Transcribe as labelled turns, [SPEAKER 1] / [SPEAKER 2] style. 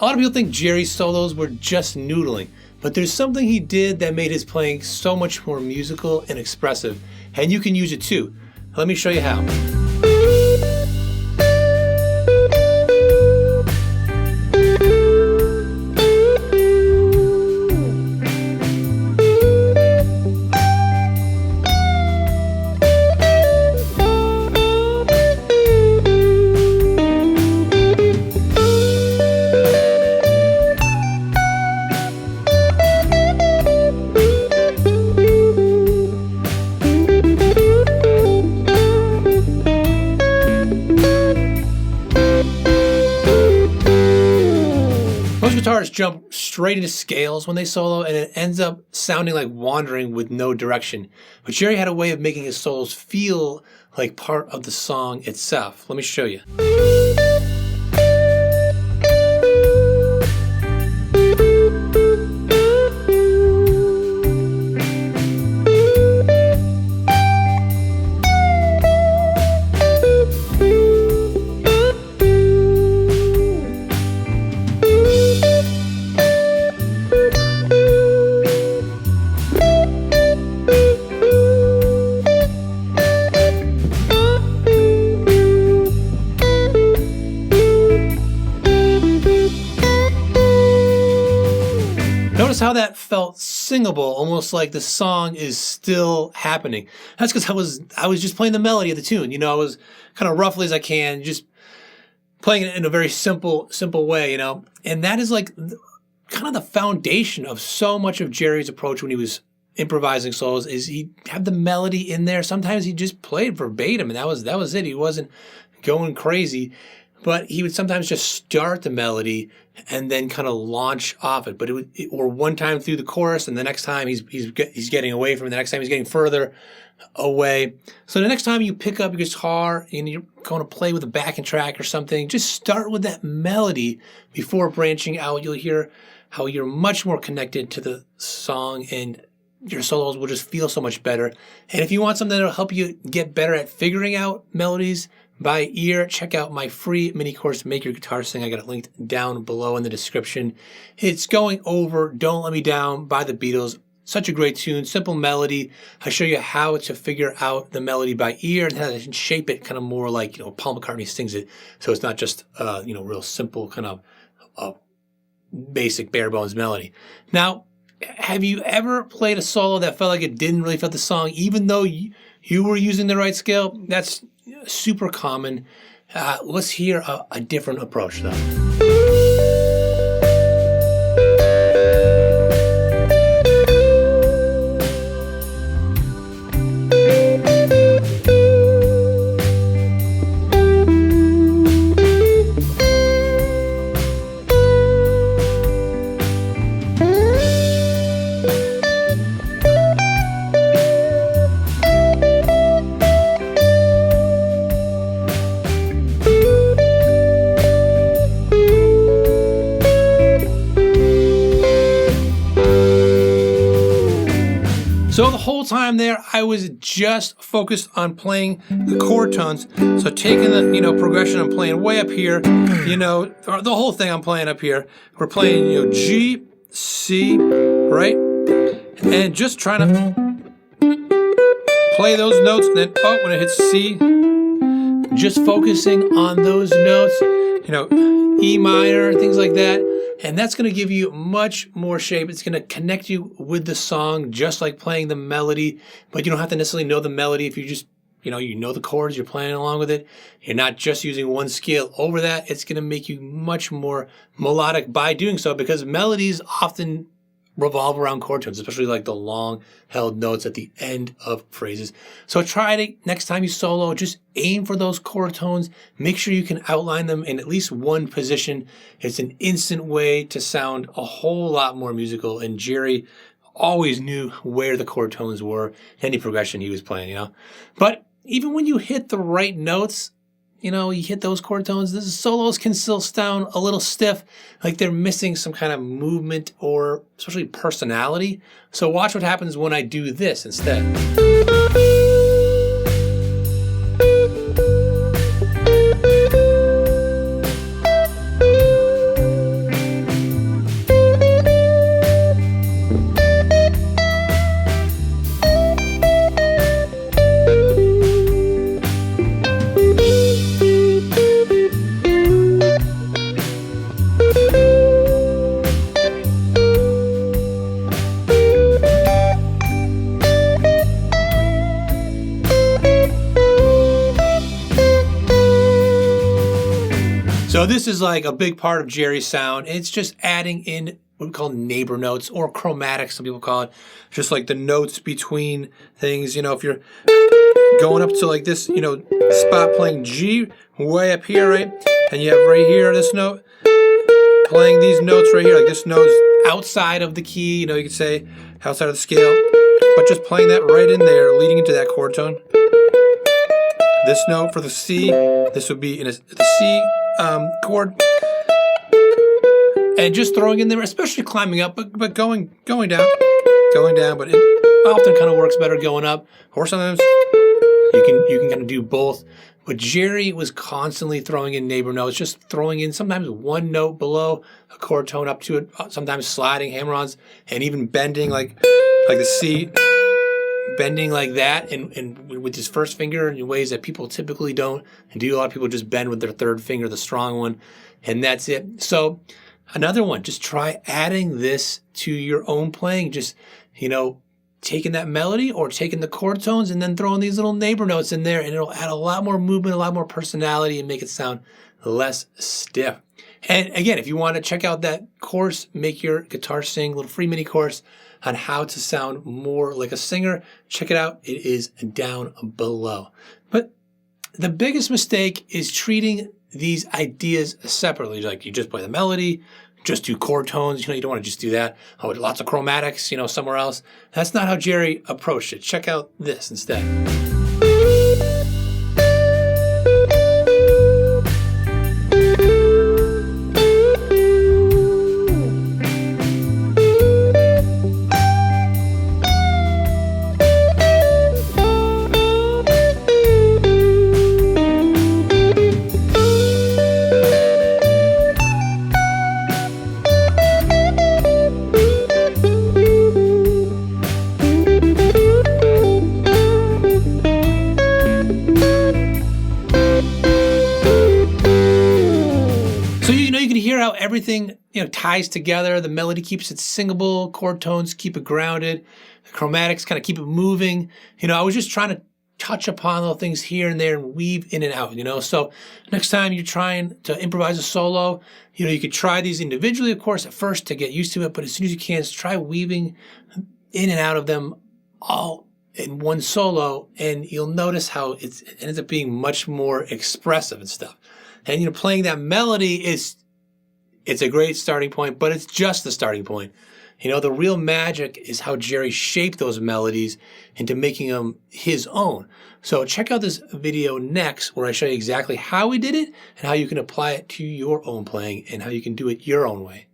[SPEAKER 1] A lot of people think Jerry's solos were just noodling, but there's something he did that made his playing so much more musical and expressive, and you can use it too. Let me show you how. Most guitarists jump straight into scales when they solo, and it ends up sounding like wandering with no direction. But Jerry had a way of making his solos feel like part of the song itself. Let me show you. Notice how that felt singable, almost like the song is still happening. That's because I was just playing the melody of the tune. You know, I was kind of roughly as I can, just playing it in a very simple way, you know. And that is like kind of the foundation of so much of Jerry's approach when he was improvising solos, is he'd have the melody in there. Sometimes he just played verbatim, and that was it. He wasn't going crazy. But he would sometimes just start the melody and then kind of launch off it. But or one time through the chorus, and the next time he's getting away from it. The next time he's getting further away. So the next time you pick up your guitar and you're going to play with a backing track or something, just start with that melody before branching out. You'll hear how you're much more connected to the song, and your solos will just feel so much better. And if you want something that'll help you get better at figuring out melodies by ear, check out my free mini course, Make Your Guitar Sing. I got it linked down below in the description. It's going over Don't Let Me Down by the Beatles. Such a great tune, simple melody. I show you how to figure out the melody by ear and how to shape it kind of more like, you know, Paul McCartney sings it. So it's not just, real simple kind of basic bare bones melody. Now, have you ever played a solo that felt like it didn't really fit the song, even though you were using the right scale? That's super common. Let's hear a different approach though. So the whole time there, I was just focused on playing the chord tones. So taking the, progression, I'm playing way up here, or the whole thing I'm playing up here. We're playing, G, C, right? And just trying to play those notes. And then, when it hits C, just focusing on those notes, E minor, things like that. And that's going to give you much more shape. It's going to connect you with the song, just like playing the melody. But you don't have to necessarily know the melody if you just, you know the chords, you're playing along with it. You're not just using one scale over that. It's going to make you much more melodic by doing so, because melodies often revolve around chord tones, especially like the long held notes at the end of phrases. So try to, next time you solo, just aim for those chord tones. Make sure you can outline them in at least one position. It's an instant way to sound a whole lot more musical. And Jerry always knew where the chord tones were, any progression he was playing, But even when you hit the right notes, you hit those chord tones, the solos can still sound a little stiff, like they're missing some kind of movement or especially personality. So watch what happens when I do this instead. So this is like a big part of Jerry's sound. It's just adding in what we call neighbor notes, or chromatics, some people call it. Just like the notes between things. You know, if you're going up to like this, you know, spot playing G way up here, right? And you have right here this note, playing these notes right here, like this note's outside of the key, you know, you could say outside of the scale, but just playing that right in there, leading into that chord tone. This note for the C, this would be in the C chord, and just throwing in there, especially climbing up, but going down, but it often kind of works better going up, or sometimes you can kind of do both. But Jerry was constantly throwing in neighbor notes, just throwing in sometimes one note below a chord tone up to it, sometimes sliding hammer-ons, and even bending like the C, bending like that, and with his first finger in ways that people typically don't do. A lot of people just bend with their third finger, the strong one, and that's it. So another one, just try adding this to your own playing. Just, you know, taking that melody or taking the chord tones and then throwing these little neighbor notes in there, and it'll add a lot more movement, a lot more personality, and make it sound less stiff. And again, if you want to check out that course, Make Your Guitar Sing, little free mini course on how to sound more like a singer, check it out. It is down below. But the biggest mistake is treating these ideas separately. Like, you just play the melody, just do chord tones. You know, you don't want to just do that. Oh, lots of chromatics, you know, somewhere else. That's not how Jerry approached it. Check out this instead. So, you know, you can hear how everything, you know, ties together. The melody keeps it singable, chord tones keep it grounded, the chromatics kind of keep it moving. You know, I was just trying to touch upon little things here and there and weave in and out, you know. So next time you're trying to improvise a solo, you know, you could try these individually, of course, at first to get used to it, but as soon as you can, try weaving in and out of them all in one solo, and you'll notice how it ends up being much more expressive and stuff. And, you know, playing that melody it's a great starting point, but it's just the starting point. You know, the real magic is how Jerry shaped those melodies into making them his own. So check out this video next, where I show you exactly how he did it and how you can apply it to your own playing and how you can do it your own way.